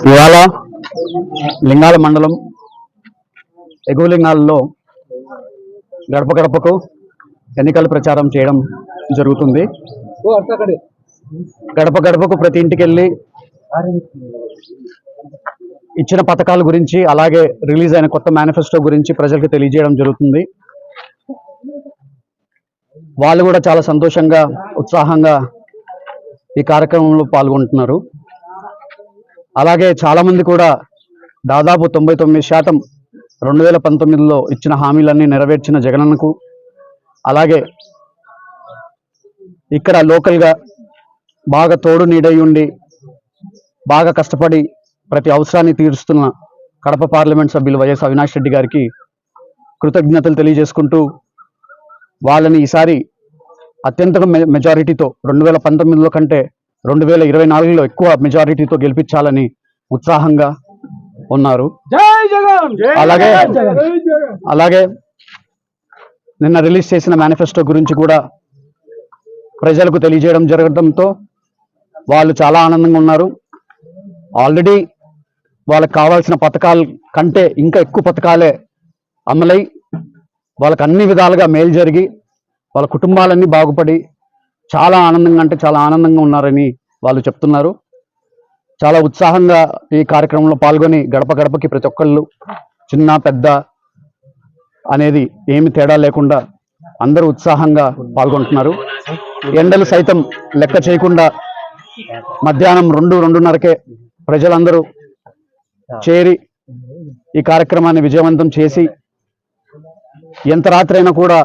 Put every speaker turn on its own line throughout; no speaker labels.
ఇవాళ లింగాల మండలం ఎగువ లింగాలలో గడప గడపకు ఎన్నికల ప్రచారం చేయడం జరుగుతుంది. గడప గడపకు ప్రతి ఇంటికి వెళ్ళి ఇచ్చిన పథకాల గురించి అలాగే రిలీజ్ అయిన కొత్త మేనిఫెస్టో గురించి ప్రజలకు తెలియజేయడం జరుగుతుంది. వాళ్ళు కూడా చాలా సంతోషంగా ఉత్సాహంగా ఈ కార్యక్రమంలో పాల్గొంటున్నారు. అలాగే చాలామంది కూడా దాదాపు 99% 2019లో ఇచ్చిన హామీలన్నీ నెరవేర్చిన జగనన్నకు, అలాగే ఇక్కడ లోకల్గా బాగా తోడు నీడై ఉండి బాగా కష్టపడి ప్రతి అవసరాన్ని తీరుస్తున్న కడప పార్లమెంట్ సభ్యులు వైఎస్ అవినాష్ రెడ్డి గారికి కృతజ్ఞతలు తెలియజేసుకుంటూ వాళ్ళని ఈసారి అత్యంత మెజారిటీతో 2019లో కంటే 2024లో ఎక్కువ మెజారిటీతో గెలిపించాలని ఉత్సాహంగా ఉన్నారు. అలాగే నిన్న రిలీజ్ చేసిన మేనిఫెస్టో గురించి కూడా ప్రజలకు తెలియజేయడం జరగడంతో వాళ్ళు చాలా ఆనందంగా ఉన్నారు. ఆల్రెడీ వాళ్ళకి కావాల్సిన పథకాల కంటే ఇంకా ఎక్కువ పథకాలే అమలై వాళ్ళకి అన్ని విధాలుగా మేలు జరిగి వాళ్ళ కుటుంబాలన్నీ బాగుపడి చాలా ఆనందంగా అంటే చాలా ఆనందంగా ఉన్నారని వాళ్ళు చెప్తున్నారు. చాలా ఉత్సాహంగా ఈ కార్యక్రమంలో పాల్గొని గడప గడపకి ప్రతి ఒక్కళ్ళు చిన్న పెద్ద అనేది ఏమి తేడా లేకుండా అందరూ ఉత్సాహంగా పాల్గొంటున్నారు. ఎండలు సైతం లెక్క చేయకుండా మధ్యాహ్నం 2-2:30కే ప్రజలందరూ చేరి ఈ కార్యక్రమాన్ని విజయవంతం చేసి ఎంత రాత్రైనా కూడా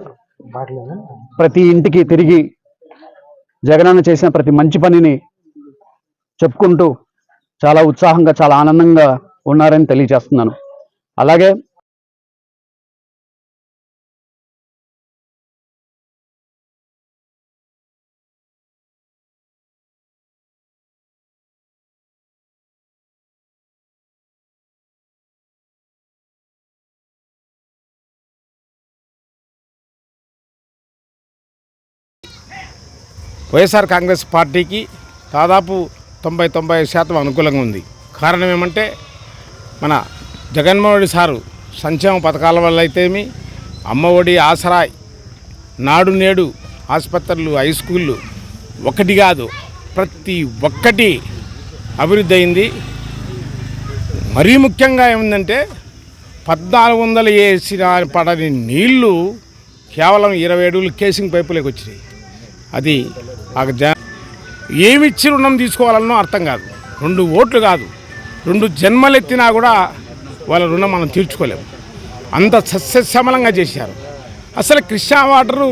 ప్రతి ఇంటికి తిరిగి జగనన్న చేసిన ప్రతి మంచి పనిని చెప్పుకుంటూ చాలా ఉత్సాహంగా చాలా ఆనందంగా ఉన్నారని తెలియజేస్తున్నాను. అలాగే
వైఎస్ఆర్ కాంగ్రెస్ పార్టీకి దాదాపు 90% అనుకూలంగా ఉంది. కారణం ఏమంటే మన జగన్మోహన్ రెడ్డి సారు సంక్షేమ పథకాల వల్ల అయితేమి, అమ్మఒడి, ఆసరా, నాడు నేడు, ఆసుపత్రులు, హై స్కూళ్ళు ఒకటి కాదు ప్రతి ఒక్కటి అభివృద్ధి అయింది. మరీ ముఖ్యంగా ఏముందంటే 1400 వేసిన పడని నీళ్లు కేవలం 20 అడుగులు కేసింగ్ పైపులోకి వచ్చినాయి. అది ఏమిచ్చి రుణం తీసుకోవాలన్నో అర్థం కాదు. 2 ఓట్లు కాదు 2 జన్మలెత్తినా కూడా వాళ్ళ రుణం మనం తీర్చుకోలేము. అంత సస్యశ్యామలంగా చేశారు. అసలు కృష్ణా వాటరు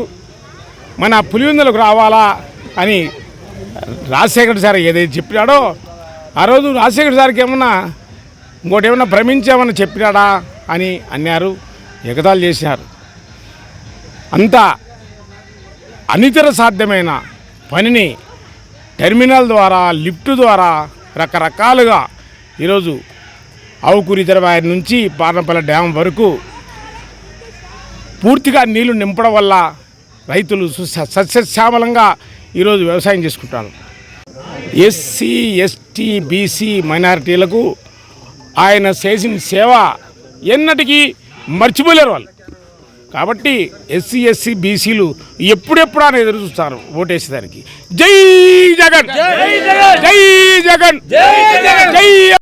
మన పులివెందులకు రావాలా అని రాజశేఖర్ సార్ ఏదైతే చెప్పినాడో ఆ రోజు రాజశేఖర్ సార్కి ఏమన్నా ఇంకోటి ఏమన్నా భ్రమించేమన్నా చెప్పినాడా అని అన్నారు, ఎగతాళి చేశారు. అంత అనితర సాధ్యమైన పనిని టెర్మినల్ ద్వారా, లిఫ్ట్ ద్వారా రకరకాలుగా ఈరోజు ఆవుకూరి రిజర్వాయర్ నుంచి పార్నపల్లి డ్యామ్ వరకు పూర్తిగా నీళ్లు నింపడం వల్ల రైతులు సస్యశ్యామలంగా ఈరోజు వ్యవసాయం చేసుకుంటారు. ఎస్సీ, ఎస్టీ, బీసీ మైనారిటీలకు ఆయన చేసిన సేవ ఎన్నటికీ మర్చిపోలేరు వాళ్ళు. కాబట్టి ఎస్సీ, ఎస్సీ, బీసీలు ఎప్పుడెప్పుడు అని ఎదురు చూస్తారు ఓటేసేదానికి. జై జగన్, జై జగన్, జై జగన్, జై